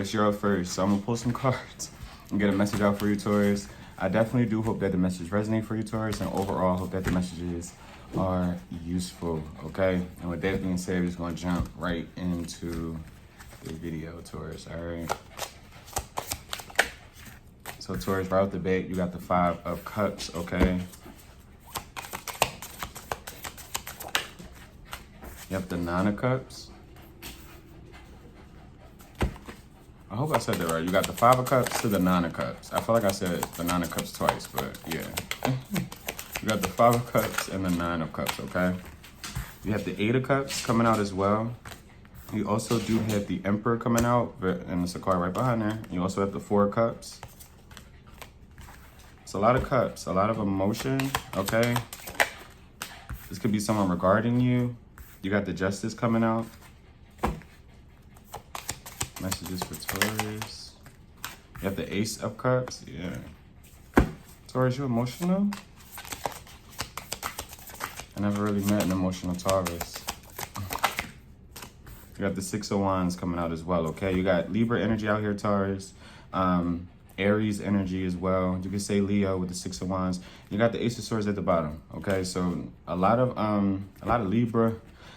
You're up first, so I'm gonna pull some cards and get a message out for you, Taurus. I definitely do hope that the message resonates for you, Taurus, and overall hope that the messages are useful, okay? And with that being said, we're just gonna jump right into the video, Taurus, all right? So Taurus, right off the bat, you got the 5 of Cups, okay? You have the 9 of Cups. I hope I said that right. You got the 5 of Cups to the 9 of Cups. I feel like I said the 9 of Cups twice, but yeah. You got the 5 of Cups and the 9 of Cups, okay? You have the 8 of Cups coming out as well. You also do have the Emperor coming out, and it's a card right behind there. You also have the 4 of Cups. It's a lot of cups, a lot of emotion, okay? This could be someone regarding you. You got the Justice coming out. Messages for Taurus. You have the Ace of Cups. Yeah. Taurus, you emotional? I never really met an emotional Taurus. You got the 6 of Wands coming out as well, okay? You got Libra energy out here, Taurus. Aries energy as well. You could say Leo with the 6 of Wands. You got the Ace of Swords at the bottom, okay? So a lot of Libra.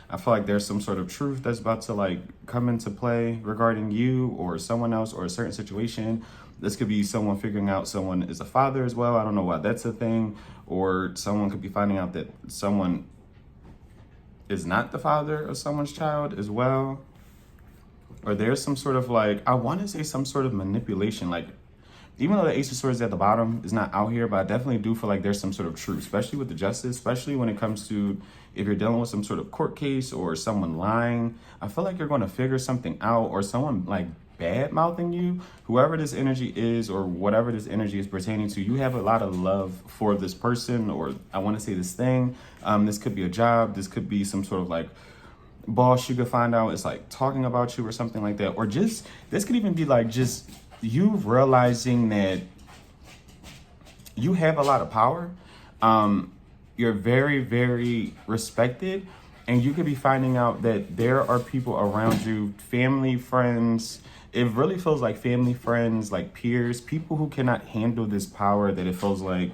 I feel like there's some sort of truth that's about to like come into play regarding you or someone else or a certain situation. This could be someone figuring out someone is a father as well. I don't know why that's a thing. Or someone could be finding out that someone is not the father of someone's child as well. Or there's some sort of like, I want to say some sort of manipulation. Like, even though the Ace of Swords at the bottom is not out here, but I definitely do feel like there's some sort of truth, especially with the Justice, especially when it comes to if you're dealing with some sort of court case or someone lying. I feel like you're going to figure something out, or someone like bad-mouthing you. Whoever this energy is or whatever this energy is pertaining to, you have a lot of love for this person, or I want to say this thing. This could be a job. This could be some sort of like boss you could find out is like talking about you or something like that. Or just, this could even be like just you realizing that you have a lot of power. You're very, very respected, and you could be finding out that there are people around you, family, friends. It really feels like family, friends, like peers, people who cannot handle this power that it feels like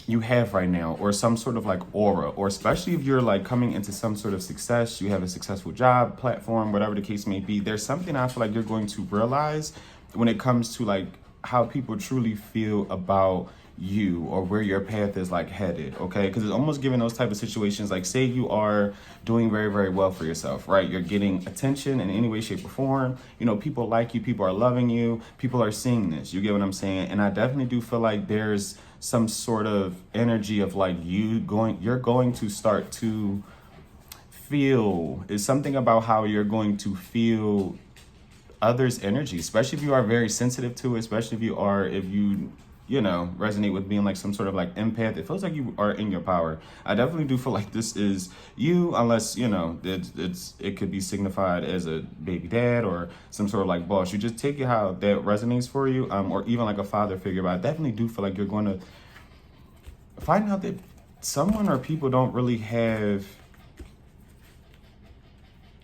you have right now, or some sort of like aura, or especially if you're like coming into some sort of success, you have a successful job, platform, whatever the case may be. There's something I feel like you're going to realize when it comes to like how people truly feel about you or where your path is like headed, okay? Because it's almost giving those type of situations, like say you are doing very, very well for yourself, right? You're getting attention in any way, shape, or form. You know, people like you, people are loving you, people are seeing this. You get what I'm saying? And I definitely do feel like there's some sort of energy of like you're going to start to feel, is something about how you're going to feel others' energy, especially if you are very sensitive to it, especially if you know, resonate with being like some sort of like empath. It feels like you are in your power. I definitely do feel like this is you, unless, you know, it could be signified as a baby dad or some sort of like boss. You just take it how that resonates for you, or even like a father figure. But I definitely do feel like you're going to find out that someone or people don't really have,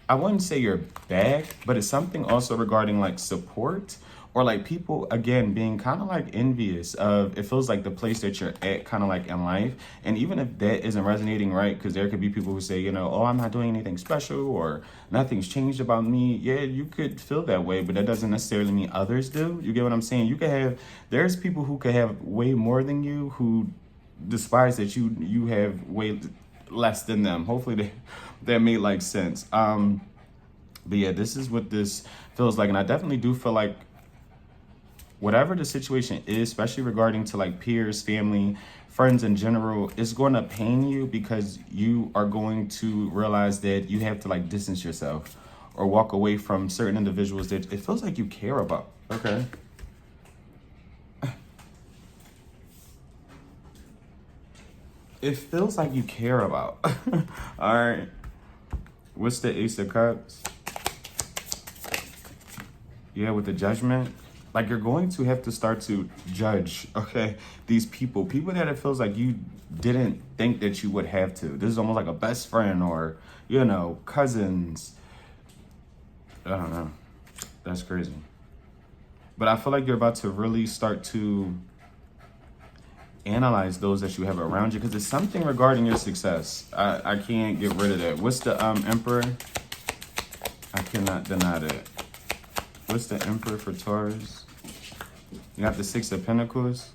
I wouldn't say your back, but it's something also regarding like support, or like people, again, being kind of like envious of, it feels like the place that you're at kind of like in life. And even if that isn't resonating, right, because there could be people who say, you know, oh, I'm not doing anything special, or nothing's changed about me. Yeah, you could feel that way, but that doesn't necessarily mean others do. You get what I'm saying? You could have, there's people who could have way more than you who despise that you have way less than them. Hopefully that made like sense. But yeah, this is what this feels like. And I definitely do feel like whatever the situation is, especially regarding to like peers, family, friends in general, is going to pain you, because you are going to realize that you have to like distance yourself or walk away from certain individuals that it feels like you care about. Okay. It feels like you care about. All right. What's the Ace of Cups? Yeah, with the Judgment. Like, you're going to have to start to judge, okay, these people that it feels like you didn't think that you would have to. This is almost like a best friend, or, you know, cousins, I don't know. That's crazy. But I feel like you're about to really start to analyze those that you have around you, because it's something regarding your success. I can't get rid of that. What's the Emperor? I cannot deny that. What's the Emperor for Taurus? You got the Six of Pentacles.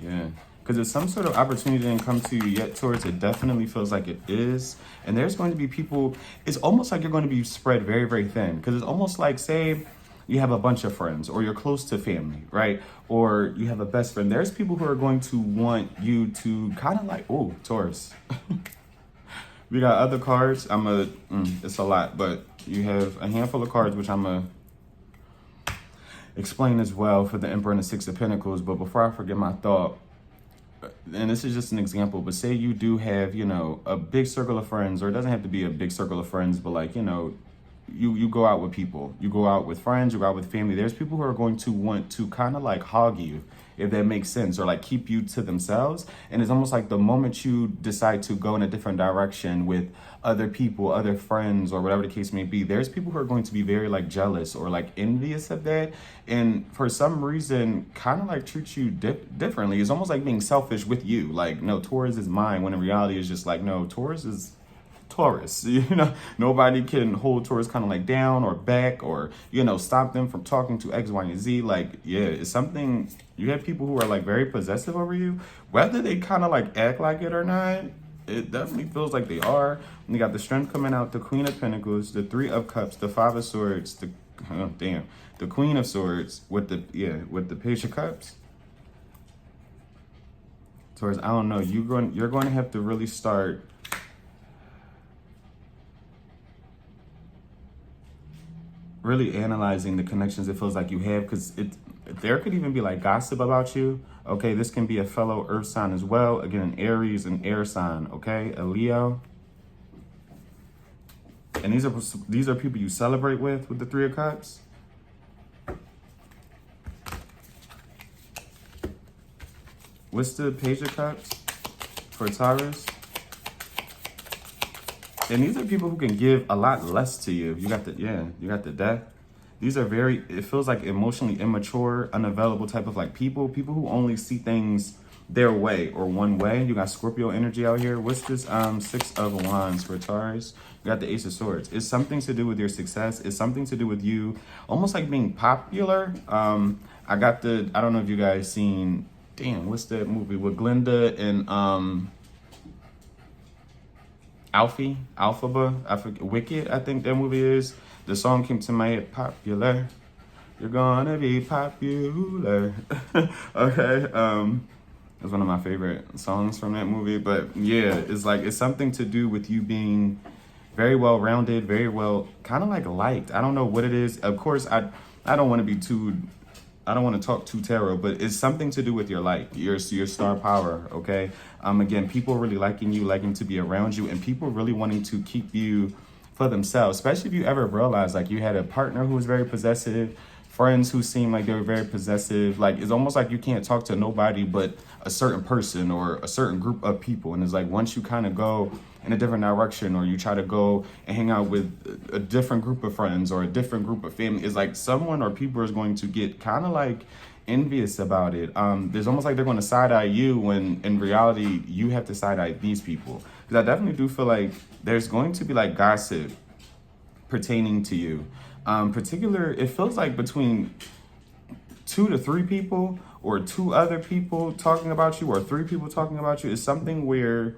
Yeah. Because if some sort of opportunity didn't come to you yet, Taurus, it definitely feels like it is. And there's going to be people, it's almost like you're going to be spread very, very thin. Because it's almost like, say, you have a bunch of friends, or you're close to family, right? Or you have a best friend. There's people who are going to want you to kind of like, oh, Taurus. We got other cards. It's a lot, but you have a handful of cards, which I'm going to explain as well for the Emperor and the Six of Pentacles. But before I forget my thought, and this is just an example, but say you do have, you know, a big circle of friends, or it doesn't have to be a big circle of friends, but like, you know, you go out with people, you go out with friends, you go out with family. There's people who are going to want to kind of like hog you, if that makes sense, or like keep you to themselves. And it's almost like the moment you decide to go in a different direction with other people, other friends, or whatever the case may be, there's people who are going to be very like jealous or like envious of that. And for some reason, kind of like treat you differently. It's almost like being selfish with you. Like, no, Taurus is mine, when in reality it's just like, no, Taurus is Taurus. You know, nobody can hold Taurus kind of like down or back, or, you know, stop them from talking to X, Y, and Z. Like, yeah, it's something. You have people who are like very possessive over you, whether they kind of like act like it or not. It definitely feels like they are. And you got the Strength coming out, the Queen of Pentacles, the Three of Cups, the Five of Swords, the Queen of Swords with the Page of Cups. Taurus, I don't know. You're going to have to really start really analyzing the connections it feels like you have, because there could even be like gossip about you. Okay, this can be a fellow earth sign as well. Again, an Aries, an air sign, okay, a Leo. And these are people you celebrate with the Three of Cups. What's the Page of Cups for Taurus? And these are people who can give a lot less to you. You got the Death. These are very, it feels like emotionally immature, unavailable type of like people who only see things their way or one way. You got Scorpio energy out here. What's this Six of Wands for Taurus? You got the Ace of Swords. It's something to do with your success. It's something to do with you almost like being popular. I don't know if you guys seen, what's that movie with Glinda and Alphaba, I forget, Wicked, I think that movie is. The song came to my head, Popular. You're gonna be popular. Okay, it's one of my favorite songs from that movie. But yeah, it's something to do with you being very well rounded, very well kind of like liked. I don't know what it is. Of course, I don't want to talk too tarot, but it's something to do with your light, your star power, okay? Again, people really liking you, liking to be around you, and people really wanting to keep you for themselves, especially if you ever realize like you had a partner who was very possessive, friends who seemed like they were very possessive. Like, it's almost like you can't talk to nobody but a certain person or a certain group of people. And it's like, once you kind of go in a different direction, or you try to go and hang out with a different group of friends or a different group of family, it's like someone or people is going to get kind of like envious about it. There's almost like they're going to side-eye you, when in reality you have to side-eye these people. Because I definitely do feel like there's going to be like gossip pertaining to you. It feels like between 2 to 3 people, or 2 other people talking about you, or 3 people talking about you. Is something where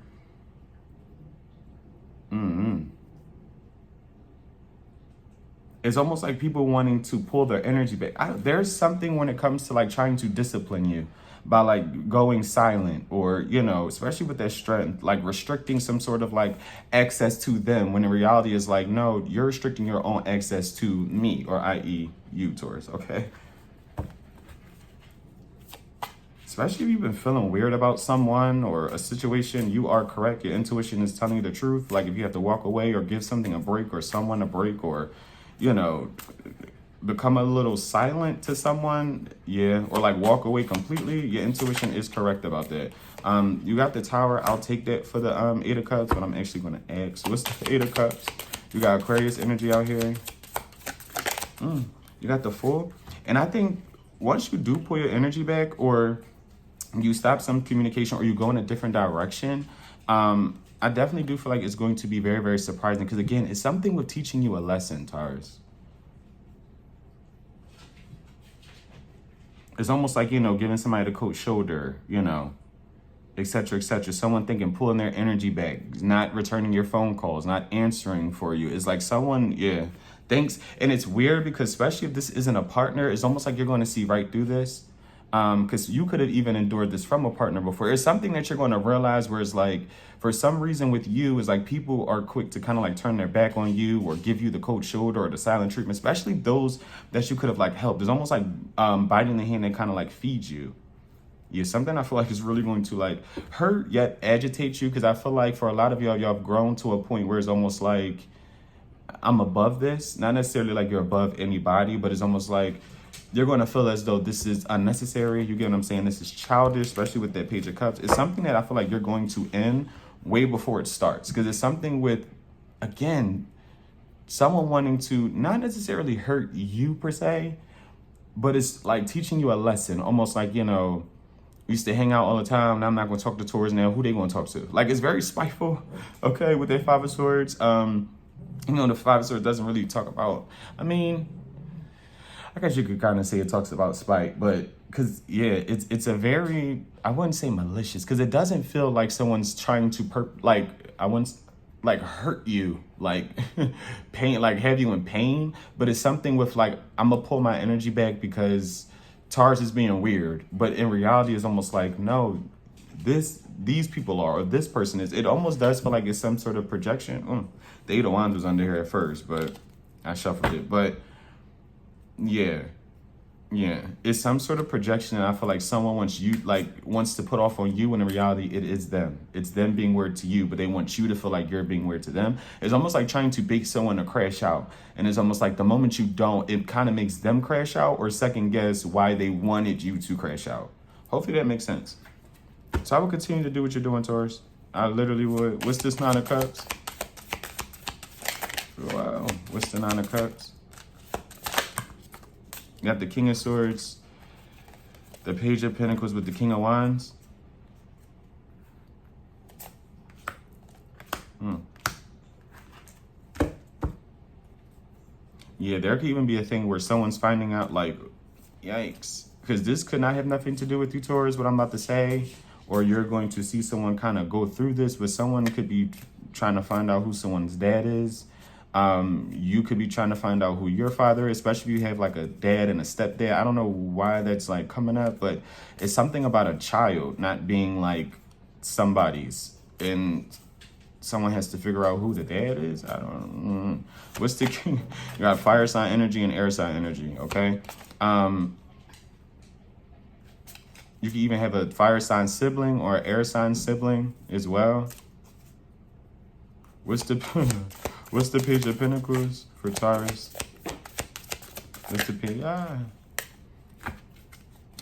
it's almost like people wanting to pull their energy back. There's something when it comes to like trying to discipline you by like going silent, or, you know, especially with that strength, like restricting some sort of like access to them, when in reality is like, no, you're restricting your own access to me, or i.e. you, Taurus, okay? Especially if you've been feeling weird about someone or a situation, you are correct. Your intuition is telling you the truth. Like, if you have to walk away or give something a break, or someone a break, or, you know, become a little silent to someone, or like walk away completely, your intuition is correct about that. You got the Tower. I'll take that for the Eight of Cups, but I'm actually going to ask, what's the Eight of Cups? You got Aquarius energy out here. You got the Fool. And I think once you do pull your energy back, or you stop some communication, or you go in a different direction, I definitely do feel like it's going to be very, very surprising. Because again, it's something with teaching you a lesson, Taurus. It's almost like, giving somebody the cold shoulder, etc., etc. Someone thinking, pulling their energy back, not returning your phone calls, not answering for you. It's like someone, yeah, thanks. And it's weird because especially if this isn't a partner, it's almost like you're going to see right through this. Because you could have even endured this from a partner before. It's something that you're going to realize where it's like, for some reason with you, is like people are quick to kind of like turn their back on you or give you the cold shoulder or the silent treatment, especially those that you could have like helped. It's almost like biting the hand that kind of like feeds you. Yeah, something I feel like is really going to like hurt yet agitate you, because I feel like for a lot of y'all have grown to a point where it's almost like, I'm above this. Not necessarily like you're above anybody, but it's almost like you're going to feel as though this is unnecessary. You get what I'm saying? This is childish, especially with that Page of Cups. It's something that I feel like you're going to end way before it starts, because it's something with, again, someone wanting to not necessarily hurt you per se, but it's like teaching you a lesson, almost like, we used to hang out all the time. Now I'm not going to talk to Taurus now. Who they going to talk to? Like, it's very spiteful, okay, with their Five of Swords. The Five of Swords doesn't really talk about, I guess you could kind of say it talks about spite, but because, yeah, it's a very, I wouldn't say malicious, because it doesn't feel like someone's trying to, I wouldn't, like, hurt you, like, pain, like, have you in pain, but it's something with, like, I'm going to pull my energy back because Taurus is being weird, but in reality, it's almost like, no, these people are, or this person is, it almost does feel like it's some sort of projection. The Eight of Wands was under here at first, but I shuffled it, but yeah, it's some sort of projection, and I feel like someone wants to put off on you, when in reality it is them. It's them being weird to you, but they want you to feel like you're being weird to them. It's almost like trying to bait someone to crash out, and it's almost like the moment you don't, it kind of makes them crash out or second guess why they wanted you to crash out. Hopefully that makes sense. So I will continue to do what you're doing, Taurus. I literally would. What's this Nine of Cups? Wow. What's the Nine of Cups? You got the King of Swords, the Page of Pentacles with the King of Wands. Yeah, there could even be a thing where someone's finding out, like, yikes. Because this could not have nothing to do with you, Taurus, what I'm about to say. Or you're going to see someone kind of go through this, but someone could be trying to find out who someone's dad is. You could be trying to find out who your father is, especially if you have like a dad and a stepdad. I don't know why that's like coming up, but it's something about a child not being like somebody's, and someone has to figure out who the dad is. I don't know. What's the king? You got fire sign energy and air sign energy, okay? You can even have a fire sign sibling or an air sign sibling as well. What's the Page of Pentacles for Taurus? What's the page?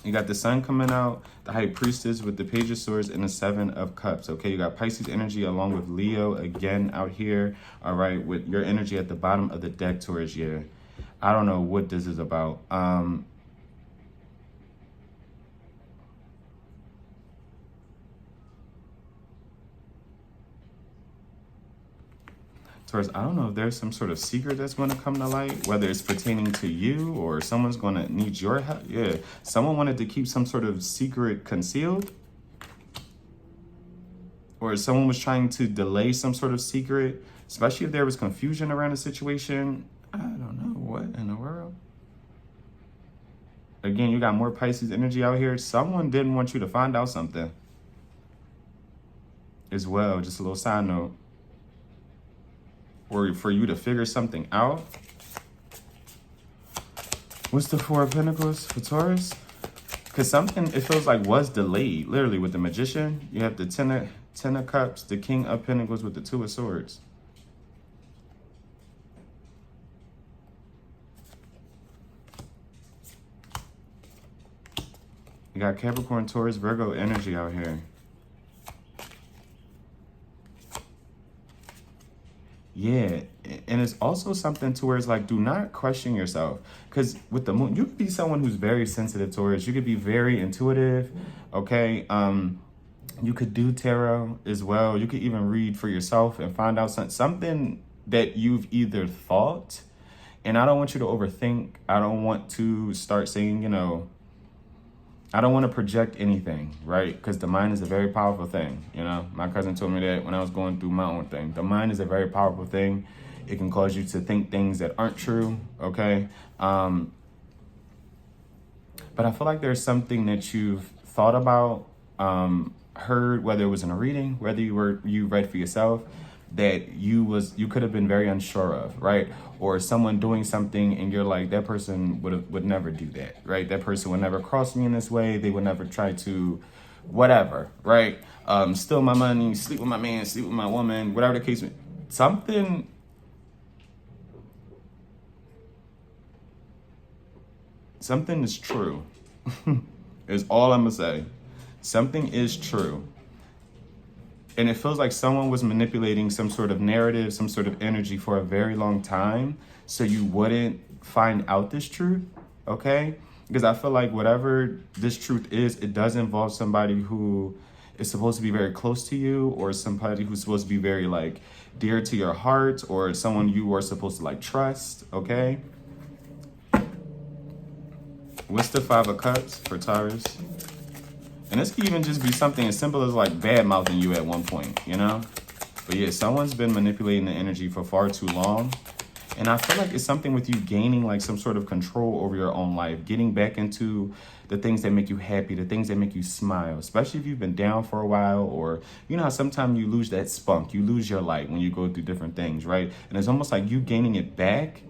You got the Sun coming out, the High Priestess with the Page of Swords, and the Seven of Cups. Okay, you got Pisces energy along with Leo again out here. All right, with your energy at the bottom of the deck, Taurus. Yeah, I don't know what this is about. Taurus, I don't know if there's some sort of secret that's going to come to light, whether it's pertaining to you or someone's going to need your help. Yeah, someone wanted to keep some sort of secret concealed, or someone was trying to delay some sort of secret, especially if there was confusion around the situation. I don't know, what in the world? Again, you got more Pisces energy out here. Someone didn't want you to find out something as well. Just a little side note. Or for you to figure something out. What's the Four of Pentacles for Taurus? Because something, it feels like, was delayed. Literally, with the Magician, you have the Ten of Cups, the King of Pentacles with the Two of Swords. You got Capricorn, Taurus, Virgo energy out here. Yeah, and And it's also something to where it's like, do not question yourself. Because with the moon, you could be someone who's very sensitive towards, you could be very intuitive, okay? You could do tarot as well. You could even read for yourself and find out something that you've either thought, and I don't want you to overthink. I don't want to start saying, I don't want to project anything, right? Because the mind is a very powerful thing. My cousin told me that when I was going through my own thing. The mind is a very powerful thing. It can cause you to think things that aren't true, okay? But I feel like there's something that you've thought about, heard, whether it was in a reading, whether you read for yourself, that you could have been very unsure of, right? Or someone doing something and you're like, that person would never do that, right? That person would never cross me in this way. They would never try to whatever, right? Steal my money, sleep with my man, sleep with my woman, whatever the case may be. Something is true is all I'm gonna say. Something is true. And it feels like someone was manipulating some sort of narrative, some sort of energy for a very long time, so you wouldn't find out this truth, okay? Because I feel like whatever this truth is, it does involve somebody who is supposed to be very close to you, or somebody who's supposed to be very like dear to your heart, or someone you are supposed to like trust, okay? What's the Five of Cups for Taurus? And this could even just be something as simple as like bad mouthing you at one point, But yeah, someone's been manipulating the energy for far too long. And I feel like it's something with you gaining like some sort of control over your own life, getting back into the things that make you happy, the things that make you smile, especially if you've been down for a while, or how sometimes you lose that spunk, you lose your light when you go through different things, right? And it's almost like you gaining it back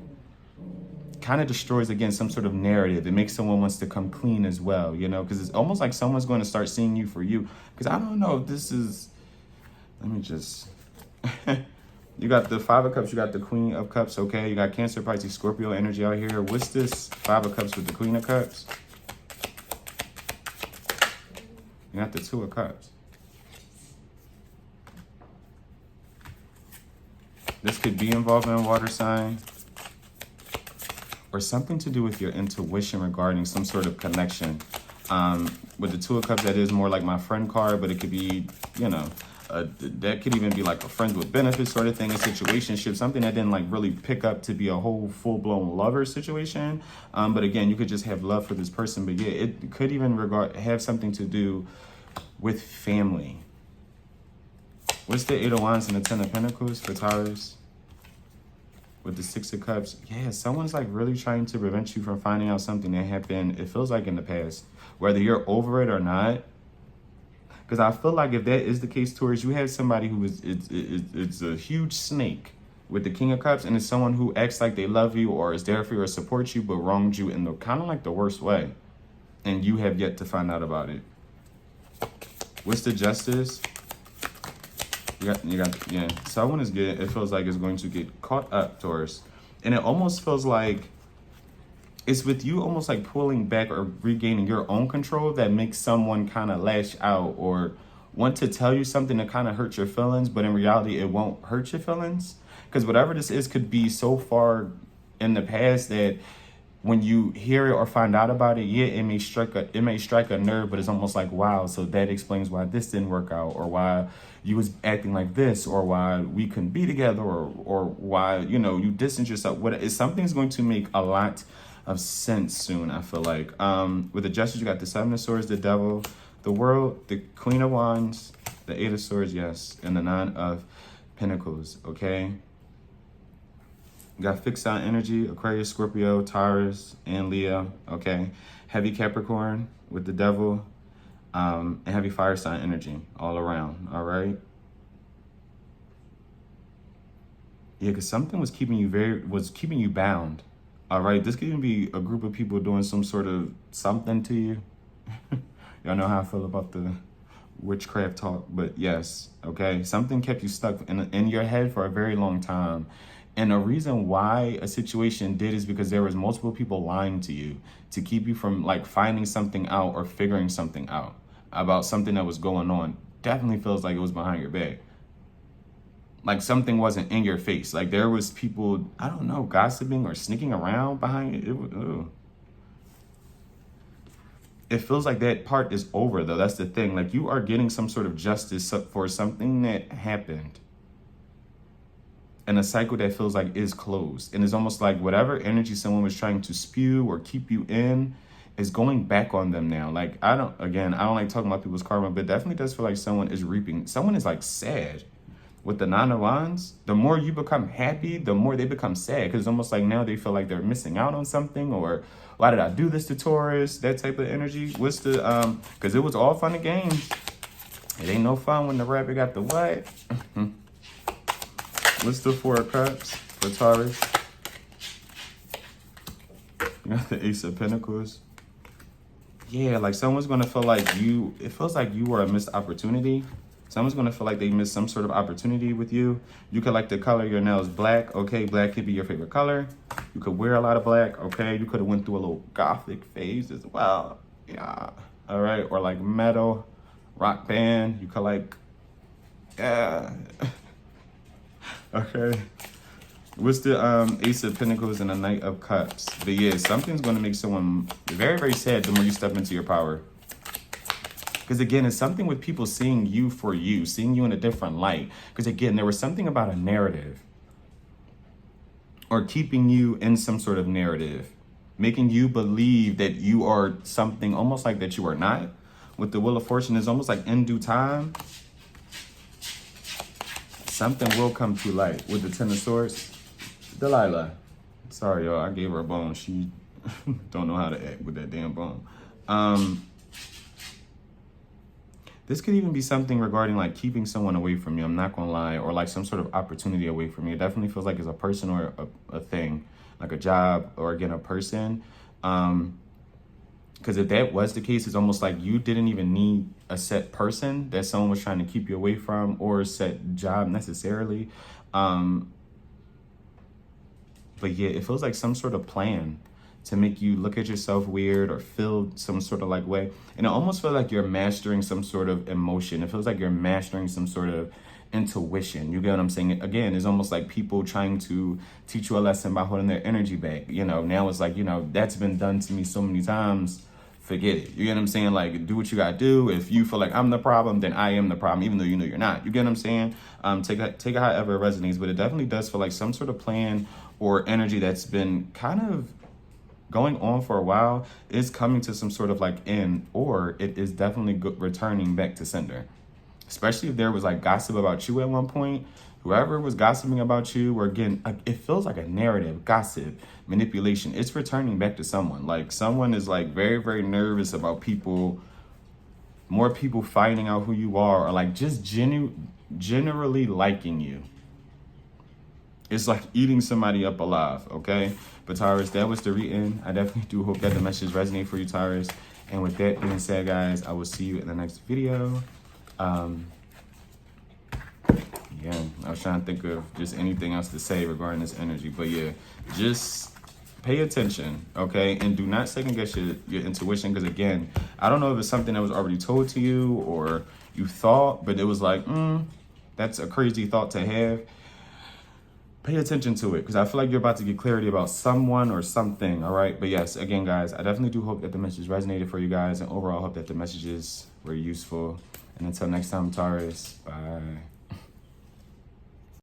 kind of destroys, again, some sort of narrative. It makes someone wants to come clean as well, because it's almost like someone's going to start seeing you for you. Because I don't know if this is, let me just, you got the Five of Cups, you got the Queen of Cups, okay? You got Cancer, Pisces, Scorpio energy out here. What's this Five of Cups with the Queen of Cups? You got the Two of Cups. This could be involving a water sign, or something to do with your intuition regarding some sort of connection. With the Two of Cups, that is more like my friend card, but it could be, that could even be like a friends with benefits sort of thing, a situationship, something that didn't like really pick up to be a whole full-blown lover situation. But again, you could just have love for this person. But yeah, it could even have something to do with family. What's the Eight of Wands and the Ten of Pentacles for Taurus? With the Six of Cups, yeah, someone's like really trying to prevent you from finding out something that happened, it feels like in the past, whether you're over it or not. Because I feel like if that is the case, Taurus, you have somebody who it's a huge snake with the King of Cups, and it's someone who acts like they love you or is there for you or supports you, but wronged you in the kind of like the worst way, and you have yet to find out about it. What's the Justice? Yeah. Someone is getting, it feels like it's going to get caught up, Taurus. And it almost feels like it's with you almost like pulling back or regaining your own control that makes someone kind of lash out or want to tell you something to kind of hurt your feelings, but in reality, it won't hurt your feelings. Because whatever this is could be so far in the past that when you hear it or find out about it, yeah, it may strike a nerve, but it's almost like, wow, so that explains why this didn't work out, or why you was acting like this, or why we couldn't be together, or why, you distance yourself. Something's going to make a lot of sense soon, I feel like. With the Justice, you got the Seven of Swords, the Devil, the World, the Queen of Wands, the Eight of Swords, yes, and the Nine of Pentacles, okay? You got fixed sign energy, Aquarius, Scorpio, Taurus, and Leo, okay? Heavy Capricorn with the Devil, and heavy fire sign energy all around, all right? Yeah, because something was keeping you bound, all right? This could even be a group of people doing some sort of something to you. Y'all know how I feel about the witchcraft talk, but yes, okay? Something kept you stuck in your head for a very long time. And the reason why a situation did is because there was multiple people lying to you to keep you from like finding something out or figuring something out about something that was going on. Definitely feels like it was behind your back. like something wasn't in your face. Like there was people, I don't know, gossiping or sneaking around behind you. It feels like that part is over though. That's the thing. Like you are getting some sort of justice for something that happened. And a cycle that feels like is closed. And it's almost like whatever energy someone was trying to spew or keep you in is going back on them now. Like I don't like talking about people's karma, but definitely does feel like someone is reaping. Someone is like sad. With the 9 of Wands, the more you become happy, the more they become sad. Because it's almost like now they feel like they're missing out on something, or why did I do this to Taurus? That type of energy. What's the because it was all fun and games. It ain't no fun when the rabbit got the what? What's the 4 of Cups for Taurus? You got the Ace of Pentacles. Yeah, like someone's gonna feel like it feels like you were a missed opportunity. Someone's gonna feel like they missed some sort of opportunity with you. You could like to color your nails black. Okay, black could be your favorite color. You could wear a lot of black. Okay, you could have went through a little gothic phase as well. Yeah, all right, or like metal, rock band. You could like, yeah. Okay. What's the Ace of Pentacles and the Knight of Cups? But yeah, something's gonna make someone very, very sad the more you step into your power. Because again, it's something with people seeing you for you, seeing you in a different light. Because again, there was something about a narrative or keeping you in some sort of narrative, making you believe that you are something almost like that you are not. With the Wheel of Fortune, it's almost like in due time, something will come to light. With the 10 of Swords, Delilah. Sorry, y'all, I gave her a bone. She don't know how to act with that damn bone. This could even be something regarding like keeping someone away from you. I'm not gonna lie, or like some sort of opportunity away from you. It definitely feels like it's a person or a thing, like a job or again, a person. Because if that was the case, it's almost like you didn't even need a set person that someone was trying to keep you away from or a set job necessarily. But yeah, it feels like some sort of plan to make you look at yourself weird or feel some sort of like way. And it almost feels like you're mastering some sort of emotion. It feels like you're mastering some sort of intuition. You get what I'm saying? Again, it's almost like people trying to teach you a lesson by holding their energy back. You know, now it's like, you know, that's been done to me so many times. Forget it. You get what I'm saying? Like, do what you gotta do. If you feel like I'm the problem, then I am the problem, even though you know you're not. You get what I'm saying? Take it however it resonates, but it definitely does feel like some sort of plan or energy that's been kind of going on for a while is coming to some sort of like end, or it is definitely returning back to sender. Especially if there was like gossip about you at one point, whoever was gossiping about you, or again, it feels like a narrative, gossip, manipulation. It's returning back to someone. Like someone is like very, very nervous about more people finding out who you are, or like just generally liking you. It's like eating somebody up alive, okay? But Taurus, that was the reading. I definitely do hope that the message resonates for you, Taurus. And with that being said, guys, I will see you in the next video. Yeah, I was trying to think of just anything else to say regarding this energy. But yeah, just pay attention, okay? And do not second guess your intuition. Because again, I don't know if it's something that was already told to you or you thought, but it was like, that's a crazy thought to have. Pay attention to it, because I feel like you're about to get clarity about someone or something, all right? But yes, again, guys, I definitely do hope that the message resonated for you guys, and overall, I hope that the messages were useful. And until next time, Taurus, bye.